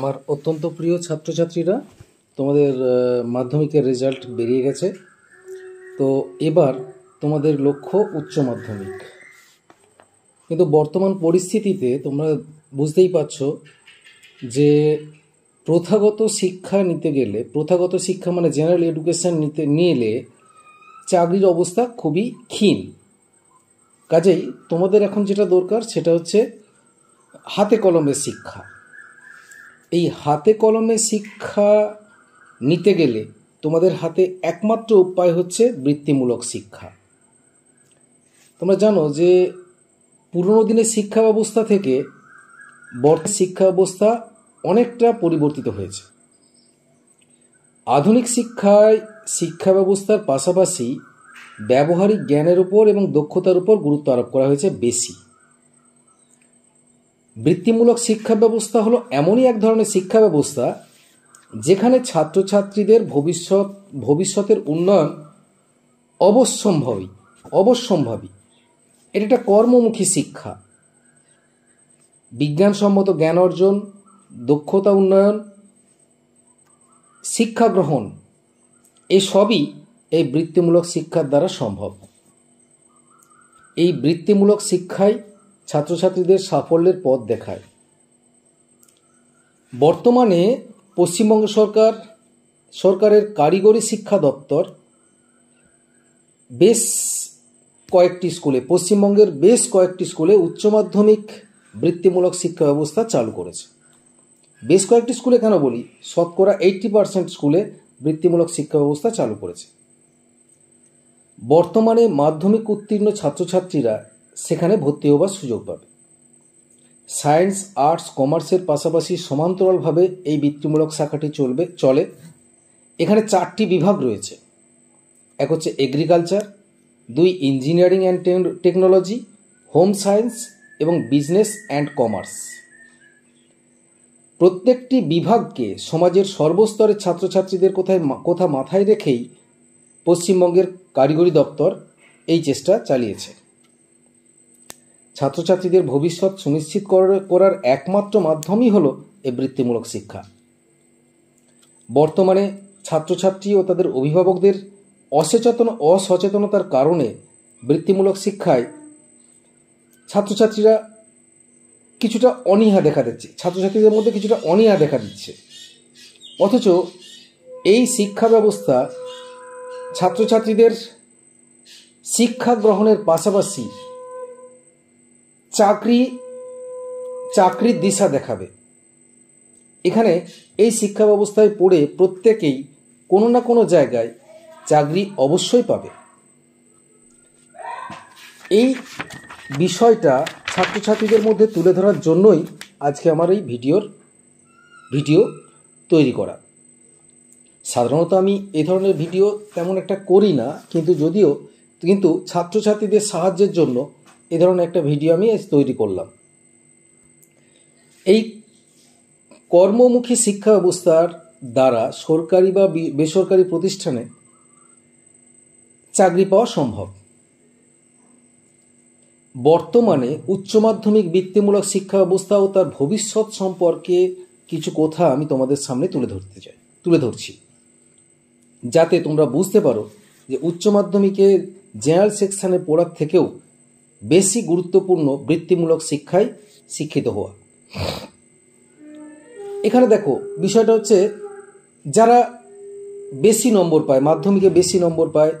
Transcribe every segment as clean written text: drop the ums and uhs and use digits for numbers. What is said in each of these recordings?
আমার অত্যন্ত প্রিয় ছাত্রছাত্রীরা, তোমাদের মাধ্যমিকের রেজাল্ট বেরিয়ে গেছে। তো এবার তোমাদের লক্ষ্য উচ্চ মাধ্যমিক। কিন্তু বর্তমান পরিস্থিতিতে তোমরা বুঝতেই পারছো যে প্রথাগত শিক্ষা নিতে গেলে, প্রথাগত শিক্ষা মানে জেনারেল এডুকেশন নিলে চাকরির অবস্থা খুবই ক্ষীণ। কাজেই তোমাদের এখন যেটা দরকার সেটা হচ্ছে হাতে কলমের শিক্ষা। এই হাতে কলমে শিক্ষা নিতে গেলে তোমাদের হাতে একমাত্র উপায় হচ্ছে বৃত্তিমূলক শিক্ষা। তোমরা জানো যে পুরনো দিনের শিক্ষা ব্যবস্থা থেকে বর্তমান শিক্ষা ব্যবস্থা অনেকটা পরিবর্তিত হয়েছে। আধুনিক শিক্ষা ব্যবস্থার পাশাপাশি ব্যবহারিক জ্ঞানের উপর এবং দক্ষতার উপর গুরুত্ব আরোপ করা হয়েছে বেশি। বৃত্তিমূলক শিক্ষা ব্যবস্থা হলো এমনই এক ধরনের শিক্ষা ব্যবস্থা যেখানে ছাত্রছাত্রীদের ভবিষ্যতের উন্নয়ন অবশ্যম্ভাবী। এটা একটা কর্মমুখী শিক্ষা। বিজ্ঞানসম্মত জ্ঞান অর্জন, দক্ষতা উন্নয়ন, শিক্ষা গ্রহণ, এই সবই এই বৃত্তিমূলক শিক্ষার দ্বারা সম্ভব। এই বৃত্তিমূলক শিক্ষাই ছাত্রছাত্রীদের সাফল্যের পথ দেখায়। বর্তমানে পশ্চিমবঙ্গ সরকারের কারিগরি শিক্ষা দপ্তর পশ্চিমবঙ্গের বেশ কয়েকটি স্কুলে উচ্চ মাধ্যমিক বৃত্তিমূলক শিক্ষা ব্যবস্থা চালু করেছে। বেশ কয়েকটি স্কুলে কেন বলি, শতকরা 80% স্কুলে বৃত্তিমূলক শিক্ষা ব্যবস্থা চালু করেছে। বর্তমানে মাধ্যমিক উত্তীর্ণ ছাত্রছাত্রীরা সেখানে ভর্তি হবার সুযোগ পাবে। সায়েন্স, আর্টস, কমার্সের পাশাপাশি সমান্তরালভাবে এই বৃত্তিমূলক শাখাটি চলে। এখানে 4টি বিভাগ রয়েছে। এক হচ্ছে agriculture, 2 engineering and technology, home science এবং বিজনেস অ্যান্ড কমার্স। প্রত্যেকটি বিভাগকে সমাজের সর্বস্তরের ছাত্রছাত্রীদের কথা মাথায় রেখেই পশ্চিমবঙ্গের কারিগরি দপ্তর এই চেষ্টা চালিয়েছে। ছাত্রছাত্রীদের ভবিষ্যৎ সুনিশ্চিত করার একমাত্র মাধ্যমই হলো এই বৃত্তিমূলক শিক্ষা। বর্তমানে ছাত্রছাত্রী ও তাদের অভিভাবকদের অসচেতনতার কারণে বৃত্তিমূলক শিক্ষায় ছাত্রছাত্রীদের মধ্যে কিছুটা অনীহা দেখা দিচ্ছে। অথচ এই শিক্ষা ব্যবস্থা ছাত্রছাত্রীদের শিক্ষা গ্রহণের পাশাপাশি চাকরির দিশা দেখাবে। এখানে এই শিক্ষা ব্যবস্থায় পড়ে প্রত্যেকেই কোনো না কোনো জায়গায় চাকরি অবশ্যই পাবে। এই বিষয়টা ছাত্রছাত্রীদের মধ্যে তুলে ধরার জন্যই আজকে আমার এই ভিডিও তৈরি করা। সাধারণত আমি এ ধরনের ভিডিও তেমন একটা করি না, কিন্তু ছাত্রছাত্রীদের সাহায্যের জন্য এ ধরনের একটা ভিডিও আমি তৈরি করলাম। এই কর্মমুখী শিক্ষা ব্যবস্থার দ্বারা সরকারি বা বেসরকারি প্রতিষ্ঠানে চাকরি পাওয়া সম্ভব। বর্তমানে উচ্চ মাধ্যমিক বৃত্তিমূলক শিক্ষা ব্যবস্থা ও তার ভবিষ্যৎ সম্পর্কে কিছু কথা আমি তোমাদের সামনে তুলে ধরছি, যাতে তোমরা বুঝতে পারো যে উচ্চ মাধ্যমিকে জেনারেল সেকশনে পড়ার থেকেও বেশি গুরুত্বপূর্ণ বৃত্তিমূলক শিক্ষায় শিক্ষিত হওয়া। এখানে দেখো, বিষয়টা হচ্ছে যারা বেশি নম্বর পায়, মাধ্যমিকে বেশি নম্বর পায়,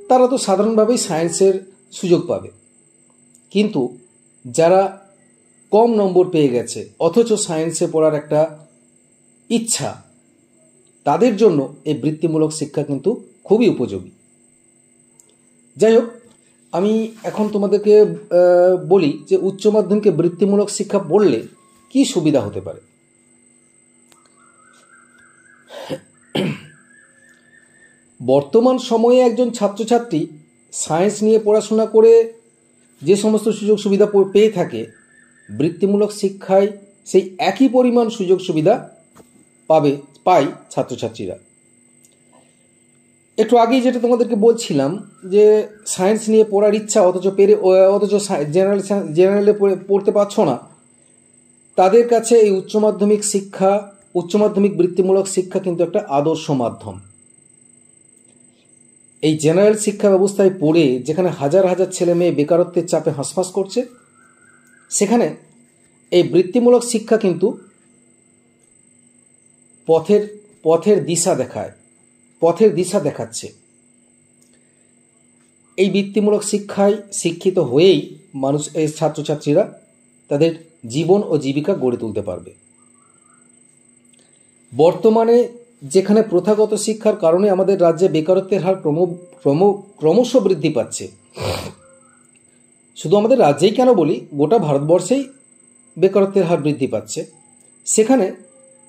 তারা তো সাধারণভাবেই সায়েন্সের সুযোগ পাবে। কিন্তু যারা কম নম্বর পেয়ে গেছে অথচ সায়েন্সে পড়ার একটা ইচ্ছা, তাদের জন্য এই বৃত্তিমূলক শিক্ষা কিন্তু খুবই উপযোগী। যাই হোক, আমি এখন তোমাদেরকে বলি যে উচ্চ মাধ্যমিকে বৃত্তিমূলক শিক্ষা পড়লে কি সুবিধা হতে পারে। বর্তমান সময়ে একজন ছাত্রছাত্রী সায়েন্স নিয়ে পড়াশোনা করে যে সমস্ত সুযোগ সুবিধা পেয়ে থাকে, বৃত্তিমূলক শিক্ষায় সেই একই পরিমাণ সুযোগ সুবিধা পায় ছাত্রছাত্রীরা। একটু আগেই যেটা তোমাদেরকে বলছিলাম যে সায়েন্স নিয়ে পড়ার ইচ্ছা অথচ জেনারেলে পড়তে পারছো না, তাদের কাছে এই উচ্চ মাধ্যমিক বৃত্তিমূলক শিক্ষা কিন্তু একটা আদর্শ মাধ্যম। এই জেনারেল শিক্ষা ব্যবস্থায় পড়ে যেখানে হাজার হাজার ছেলে মেয়ে বেকারত্বের চাপে হাঁসফাঁস করছে, সেখানে এই বৃত্তিমূলক শিক্ষা কিন্তু পথের দিশা দেখাচ্ছে। এই বৃত্তিমূলক শিক্ষায় শিক্ষিত হয়েই এই ছাত্রছাত্রীরা তাদের জীবন ও জীবিকা গড়ে তুলতে পারবে। বর্তমানে যেখানে প্রথাগত শিক্ষার কারণে আমাদের রাজ্যে বেকারত্বের হার ক্রমশ বৃদ্ধি পাচ্ছে, শুধু আমাদের রাজ্যেই কেন বলি, গোটা ভারতবর্ষেই বেকারত্বের হার বৃদ্ধি পাচ্ছে, সেখানে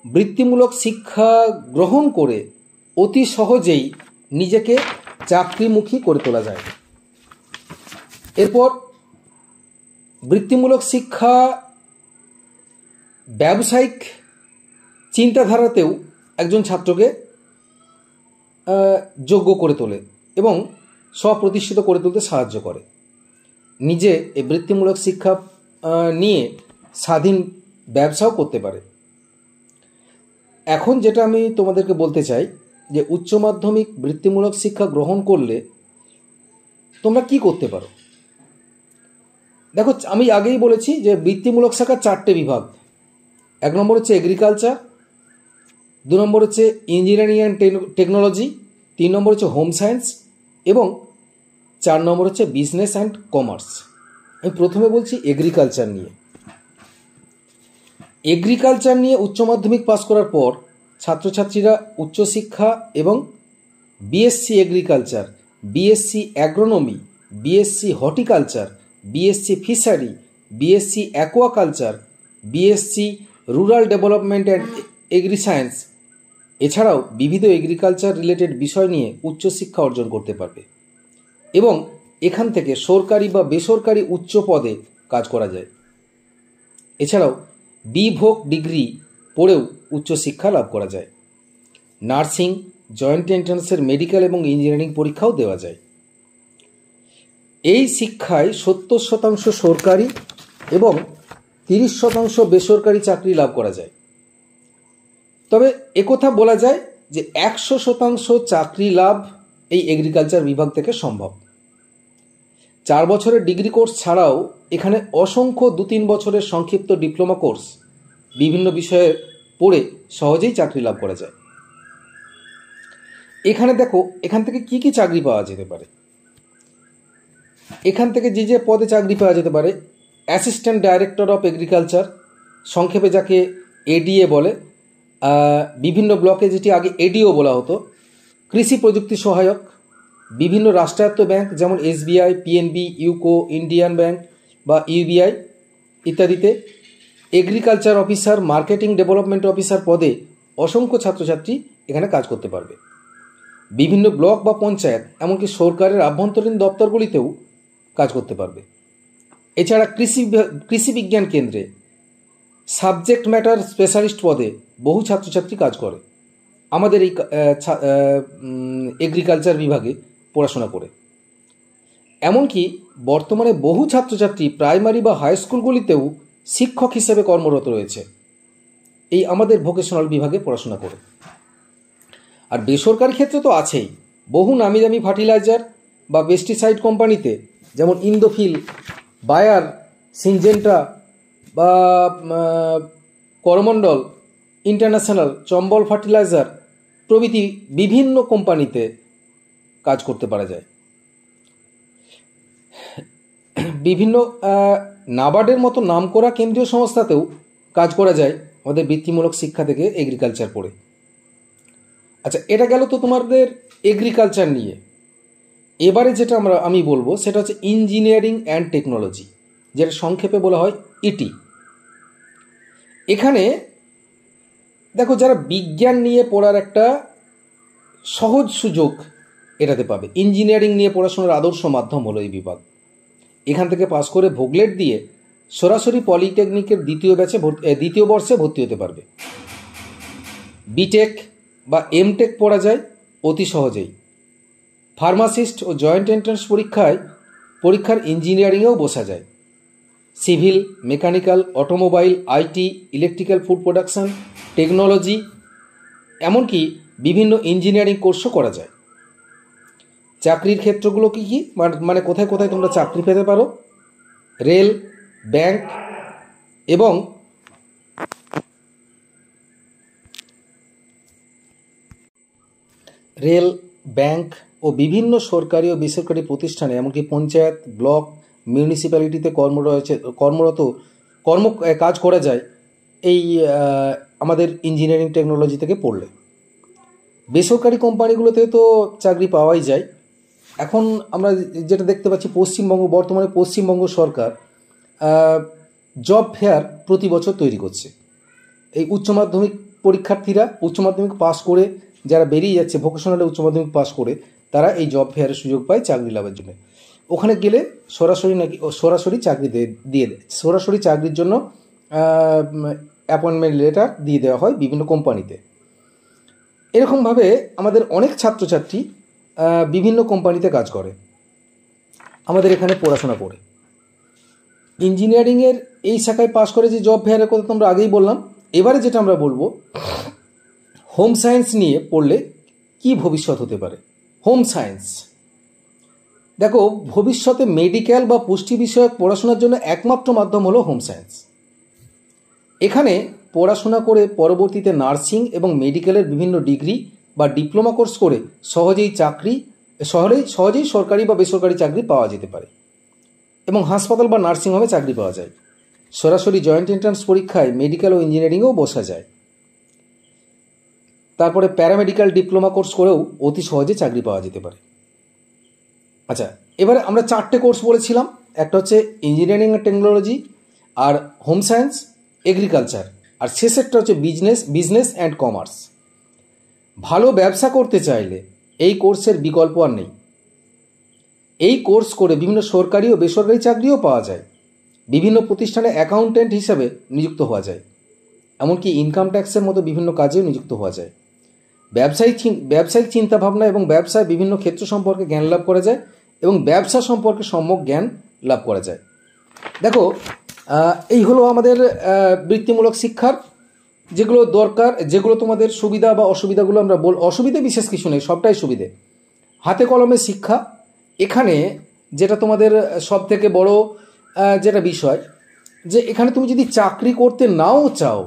বৃত্তিমূলক শিক্ষা গ্রহণ করে অতি সহজেই নিজেকে চাকরিমুখী করে তোলা যায়। এরপর বৃত্তিমূলক শিক্ষা ব্যবসায়িক চিন্তাধারাতেও একজন ছাত্রকে যোগ্য করে তোলে এবং স্বপ্রতিষ্ঠিত করে তুলতে সাহায্য করে। নিজে এই বৃত্তিমূলক শিক্ষা নিয়ে স্বাধীন ব্যবসাও করতে পারে। এখন যেটা আমি তোমাদেরকে বলতে চাই যে উচ্চ মাধ্যমিক বৃত্তিমূলক শিক্ষা গ্রহণ করলে তোমরা কি করতে পারো। দেখো, আমি আগেই বলেছি যে বৃত্তিমূলক শাখার 4টে বিভাগ। 1 নম্বর হচ্ছে এগ্রিকালচার, 2 নম্বর হচ্ছে ইঞ্জিনিয়ারিং অ্যান্ড টেকনোলজি, 3 নম্বর হচ্ছে হোম সায়েন্স এবং 4 নম্বর হচ্ছে বিজনেস অ্যান্ড কমার্স। আমি প্রথমে বলছি এগ্রিকালচার নিয়ে। এগ্রিকালচার নিয়ে উচ্চ মাধ্যমিক পাস করার পর ছাত্রছাত্রীরা উচ্চশিক্ষা এবং BSc agriculture, BSc agronomy, BSc horticulture, BSc fishery, BSc aquaculture, BSc rural development and agri science এছাড়াও বিবিধ এগ্রিকালচার রিলেটেড বিষয় নিয়ে উচ্চশিক্ষা অর্জন করতে পারবে এবং এখান থেকে সরকারি বা বেসরকারি উচ্চ পদে কাজ করা যায়। এছাড়াও বিভোগ ডিগ্রি পড়েও উচ্চশিক্ষা লাভ করা যায়। নার্সিং, জয়েন্ট এন্ট্রান্সের মেডিকেল এবং ইঞ্জিনিয়ারিং পরীক্ষাও দেওয়া যায়। এই শিক্ষায় 70% সরকারি এবং 30% বেসরকারি চাকরি লাভ করা যায়। তবে একথা বলা যায় যে 100% চাকরি লাভ এই এগ্রিকালচার বিভাগ থেকে সম্ভব। 4 বছরের ডিগ্রি কোর্স ছাড়াও এখানে অসংখ্য 2-3 বছরের সংক্ষিপ্ত ডিপ্লোমা কোর্স বিভিন্ন বিষয়ে পড়ে সহজেই চাকরি লাভ করা যায়। এখানে দেখো, এখান থেকে কি কি চাকরি পাওয়া যেতে পারে। এখান থেকে যে পদে চাকরি পাওয়া যেতে পারে: অ্যাসিস্ট্যান্ট ডাইরেক্টর অফ এগ্রিকালচার, সংক্ষেপে যাকে এডিএ বলে, বিভিন্ন ব্লকে যেটি আগে এডিও বলা হতো, কৃষি প্রযুক্তি সহায়ক, বিভিন্ন রাষ্ট্রায়ত্ত ব্যাংক যেমন SBI, PNB, UCO, Indian bank বা ইউবিআই ইত্যাদিতে agriculture officer, marketing development officer পদে অসংখ্য ছাত্রছাত্রী এখানে কাজ করতে পারবে। বিভিন্ন ব্লক বা পঞ্চায়েত, এমনকি সরকারের আভ্যন্তরীণ দপ্তরগুলিতেও কাজ করতে পারবে। এছাড়া কৃষি বিজ্ঞান কেন্দ্রে সাবজেক্ট ম্যাটার স্পেশালিস্ট পদে বহু ছাত্রছাত্রী কাজ করে আমাদের এই এগ্রিকালচার বিভাগে পড়াশোনা করে। এমনকি বর্তমানে বহু ছাত্রছাত্রী প্রাইমারি বা হাই স্কুলগুলিতেও শিক্ষক হিসেবে কর্মরত রয়েছে এই আমাদের ভোকেশনাল বিভাগে পড়াশোনা করে। আর বেসরকারি ক্ষেত্রে তো আছেই, বহু নামি দামি ফার্টিলাইজার বা পেস্টিসাইড কোম্পানিতে যেমন ইন্দোফিল, বায়ার, সিনজেন্টা বা করমণ্ডল ইন্টারন্যাশনাল, চম্বল ফার্টিলাইজার প্রভৃতি বিভিন্ন কোম্পানিতে কাজ করতে পারা যায়। বিভিন্ন নাবার্ডের মতো নামকরা কেন্দ্রীয় সংস্থাতেও কাজ করা যায় আমাদের বৃত্তিমূলক শিক্ষা থেকে এগ্রিকালচার পড়ে। আচ্ছা, এটা গেল তো তোমাদের এগ্রিকালচার নিয়ে। এবারে যেটা আমি বলবো সেটা হচ্ছে ইঞ্জিনিয়ারিং অ্যান্ড টেকনোলজি, যেটা সংক্ষেপে বলা হয় ইটি। এখানে দেখো, যারা বিজ্ঞান নিয়ে পড়ার একটা সহজ সুযোগ এটাতে পাবে। ইঞ্জিনিয়ারিং নিয়ে পড়াশোনার আদর্শ মাধ্যম হলো এই বিভাগ। এখান থেকে পাস করে ভোগলেট দিয়ে সরাসরি পলিটেকনিকের দ্বিতীয় বর্ষে ভর্তি হতে পারবে। বিটেক বা এমটেক পড়া যায় অতি সহজেই। ফার্মাসিস্ট ও জয়েন্ট এন্ট্রান্স পরীক্ষার ইঞ্জিনিয়ারিংয়েও বসা যায়। Civil, mechanical, automobile, IT, electrical, food production, technology, এমনকি বিভিন্ন ইঞ্জিনিয়ারিং কোর্সও করা যায়। চাকরির ক্ষেত্রগুলো কী কী, মানে কোথায় কোথায় তোমরা চাকরি পেতে পারো? রেল, ব্যাংক এবং রেল, ব্যাংক ও বিভিন্ন সরকারি ও বেসরকারি প্রতিষ্ঠানে, এমনকি পঞ্চায়েত, ব্লক, মিউনিসিপ্যালিটিতে কাজ করা যায় এই আমাদের ইঞ্জিনিয়ারিং টেকনোলজি থেকে পড়লে। বেসরকারি কোম্পানিগুলোতে তো চাকরি পাওয়াই যায়। এখন আমরা যেটা দেখতে পাচ্ছি, বর্তমানে পশ্চিমবঙ্গ সরকার জব ফেয়ার প্রতি বছর তৈরি করছে। এই উচ্চ মাধ্যমিক পরীক্ষার্থীরা, উচ্চ মাধ্যমিক পাস করে যারা বেরিয়ে যাচ্ছে ভোকেশনালে উচ্চ মাধ্যমিক পাস করে, তারা এই জব ফেয়ারের সুযোগ পায় চাকরি লাভের জন্য। ওখানে গেলে সরাসরি চাকরি দিয়ে দেয়, সরাসরি চাকরির জন্য অ্যাপয়েন্টমেন্ট লেটার দিয়ে দেওয়া হয় বিভিন্ন কোম্পানিতে। এরকমভাবে আমাদের অনেক ছাত্রছাত্রী বিভিন্ন কোম্পানিতে কাজ করে আমাদের এখানে পড়াশোনা করে। ইঞ্জিনিয়ারিংয়ের এই শাখায় পাস করে যে জব ফেয়ারের কথা তোমরা আগেই বললাম। এবারে যেটা আমরা বলবো, হোম সায়েন্স নিয়ে পড়লে কি ভবিষ্যৎ হতে পারে। হোম সায়েন্স, দেখো, ভবিষ্যতে মেডিকেল বা পুষ্টি বিষয়ক পড়াশোনার জন্য একমাত্র মাধ্যম হলো হোম সায়েন্স। এখানে পড়াশোনা করে পরবর্তীতে নার্সিং এবং মেডিকেলের বিভিন্ন ডিগ্রি বা ডিপ্লোমা কোর্স করে সহজেই সরকারি বা বেসরকারি চাকরি পাওয়া যেতে পারে এবং হাসপাতাল বা নার্সিংহোমে চাকরি পাওয়া যায়। সরাসরি জয়েন্ট এন্ট্রান্স পরীক্ষায় মেডিকেল ও ইঞ্জিনিয়ারিংয়েও বসা যায়। তারপরে প্যারামেডিক্যাল ডিপ্লোমা কোর্স করেও অতি সহজে চাকরি পাওয়া যেতে পারে। আচ্ছা, এবারে আমরা 4টে কোর্স বলেছিলাম। একটা হচ্ছে ইঞ্জিনিয়ারিং অ্যান্ড টেকনোলজি, আর হোম সায়েন্স, এগ্রিকালচার, আর শেষেরটা হচ্ছে বিজনেস অ্যান্ড কমার্স। ভালো ব্যবসা করতে চাইলে এই কোর্সের বিকল্প আর নেই। এই কোর্স করে বিভিন্ন সরকারি ও বেসরকারি চাকরিও পাওয়া যায়। বিভিন্ন প্রতিষ্ঠানে অ্যাকাউন্ট্যান্ট হিসাবে নিযুক্ত হওয়া যায়, এমনকি ইনকাম ট্যাক্সের মতো বিভিন্ন কাজেও নিযুক্ত হওয়া যায়। ব্যবসায়িক চিন্তাভাবনা এবং ব্যবসায় বিভিন্ন ক্ষেত্র সম্পর্কে জ্ঞান লাভ করা যায় এবং ব্যবসা সম্পর্কে সম্যক জ্ঞান লাভ করা যায়। দেখো, এই হলো আমাদের বৃত্তিমূলক শিক্ষার যেগুলো দরকার, যেগুলো তোমাদের সুবিধা বা অসুবিধাগুলো আমরা অসুবিধা বিশেষ কিছু নেই, সবটাই সুবিধে। হাতে কলমে শিক্ষা, এখানে যেটা তোমাদের সব থেকে বড় যেটা বিষয়, যে এখানে তুমি যদি চাকরি করতে নাও চাও,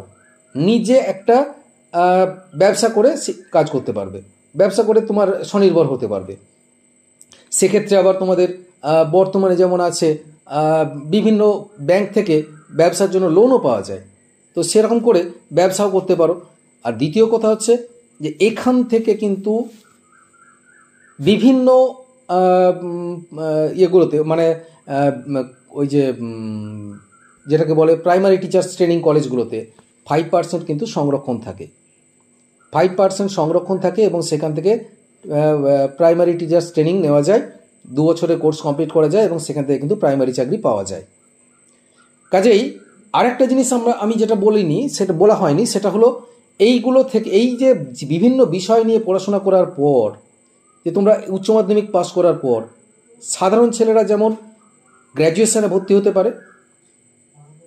নিজে একটা ব্যবসা করে কাজ করতে পারবে, ব্যবসা করে তোমার স্বনির্ভর হতে পারবে। সেক্ষেত্রে আবার তোমাদের বর্তমানে যেমন আছে বিভিন্ন ব্যাংক থেকে ব্যবসার জন্য লোনও পাওয়া যায়, তো সেরকম করে ব্যবসাও করতে পারো। আর দ্বিতীয় কথা হচ্ছে যে এখান থেকে কিন্তু বিভিন্ন ইয়েগুলোতে, মানে ওই যে যেটাকে বলে প্রাইমারি টিচার্স ট্রেনিং কলেজগুলোতে 5% কিন্তু সংরক্ষণ থাকে, 5% সংরক্ষণ থাকে এবং সেখান থেকে প্রাইমারি টিচার্স ট্রেনিং নেওয়া যায়, 2 বছরের কোর্স কমপ্লিট করা যায় এবং সেখান থেকে কিন্তু প্রাইমারি চাকরি পাওয়া যায়। কাজেই আরেকটা জিনিস আমি যেটা বলিনি, সেটা বলা হয়নি, সেটা হলো এইগুলো থেকে, এই যে বিভিন্ন বিষয় নিয়ে পড়াশোনা করার পর, যে তোমরা উচ্চ মাধ্যমিক পাস করার পর সাধারণ ছেলেরা যেমন গ্র্যাজুয়েশনে ভর্তি হতে পারে,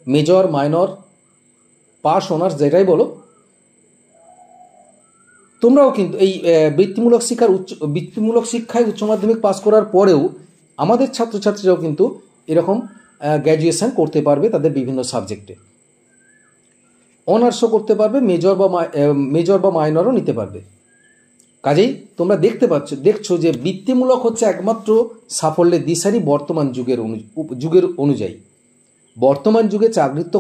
মেজর, মাইনর, পাস, অনার্স যেটাই বলো, তোমরাও কিন্তু এই বৃত্তিমূলক শিক্ষায় উচ্চ মাধ্যমিক পাস করার পরেও আমাদের ছাত্রছাত্রীরাও কিন্তু এরকম গ্র্যাজুয়েশন করতে পারবে তাদের বিভিন্ন সাবজেক্টে। অনার্সও করতে পারবে, মেজর বা মাইনরও নিতে পারবে। কাজেই তোমরা দেখছো যে বৃত্তিমূলক হচ্ছে একমাত্র সাফল্যের দিশারি বর্তমান যুগের অনুযায়ী। বর্তমান যুগে চাকরির তো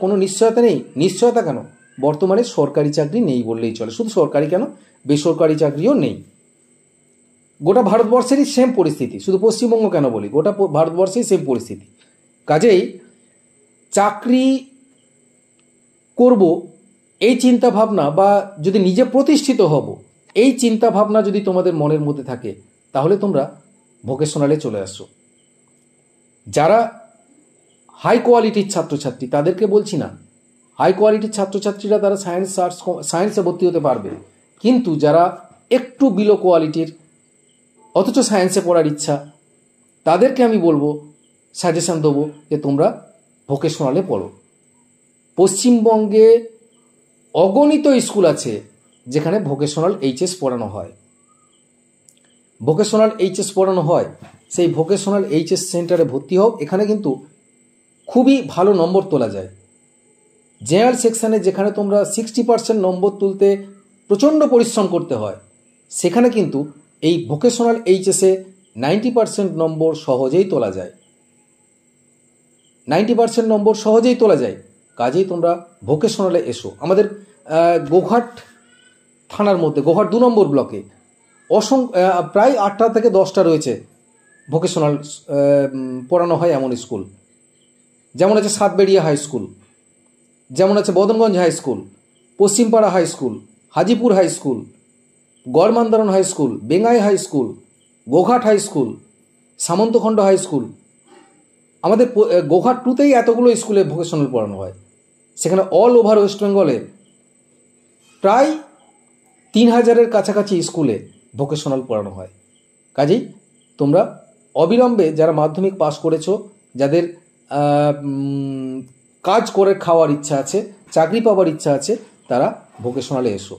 কোনো নিশ্চয়তা নেই। নিশ্চয়তা কেন? বর্তমানে সরকারি চাকরি নেই বললেই চলে। শুধু সরকারি কেন, বেসরকারি চাকরিও নেই। গোটা ভারতবর্ষেরই সেম পরিস্থিতি, শুধু পশ্চিমবঙ্গ কেন বলি, গোটা ভারতবর্ষেই সেম পরিস্থিতি। কাজেই চাকরি করব এই চিন্তা ভাবনা, বা যদি নিজে প্রতিষ্ঠিত হব এই চিন্তা ভাবনা যদি তোমাদের মনের মধ্যে থাকে, তাহলে তোমরা ভোকেশনালে চলে আসো। যারা হাই কোয়ালিটির ছাত্রছাত্রী তাদেরকে বলছি না, হাই কোয়ালিটির ছাত্রছাত্রীরা তারা সায়েন্সে ভর্তি হতে পারবে, কিন্তু যারা একটু বিলো কোয়ালিটির অথচ সায়েন্সে পড়ার ইচ্ছা, তাদেরকে আমি বলবো, সাজেশন দেবো যে তোমরা ভোকেশনালে পড়ো। পশ্চিমবঙ্গে অগণিত স্কুল আছে যেখানে ভোকেশনাল এইচএস পড়ানো হয়। ভোকেশনাল এইচএস পড়ানো হয়, সেই ভোকেশনাল এইচএস সেন্টারে ভর্তি হও। এখানে কিন্তু খুবই ভালো নম্বর তোলা যায়। জেনারেল সেকশানে যেখানে তোমরা 60% নম্বর তুলতে প্রচণ্ড পরিশ্রম করতে হয়, সেখানে কিন্তু এই ভোকেশনাল এইচএসে 90% নম্বর সহজেই তোলা যায়। 90% নম্বর সহজেই তোলা যায়। কাজেই তোমরা ভোকেশনালে এসো। আমাদের গোঘাট থানার মধ্যে, গোঘাট 2 নম্বর ব্লকে প্রায় 8টা থেকে 10টা রয়েছে ভোকেশনাল পড়ানো হয় এমন স্কুল। যেমন আছে সাতবেড়িয়া হাই স্কুল, যেমন আছে Badanganj high school, Paschimpara high school, Hajipur high school, Garhmandaran high school, Bengai high school, Goghat high school, Samantakhanda high school. আমাদের গোঘাট 2তেই এতগুলো স্কুলে ভোকেশনাল পড়ানো হয়। সেখানে অল ওভার ওয়েস্ট বেঙ্গলে প্রায় 3000-এর কাছাকাছি স্কুলে ভোকেশনাল পড়ানো হয়। কাজেই তোমরা অবিলম্বে যারা মাধ্যমিক পাস করেছো, যাদের কাজ করে খাওয়ার ইচ্ছা আছে, চাকরি পাওয়ার ইচ্ছা আছে, তারা ভোকেশনালে এসো।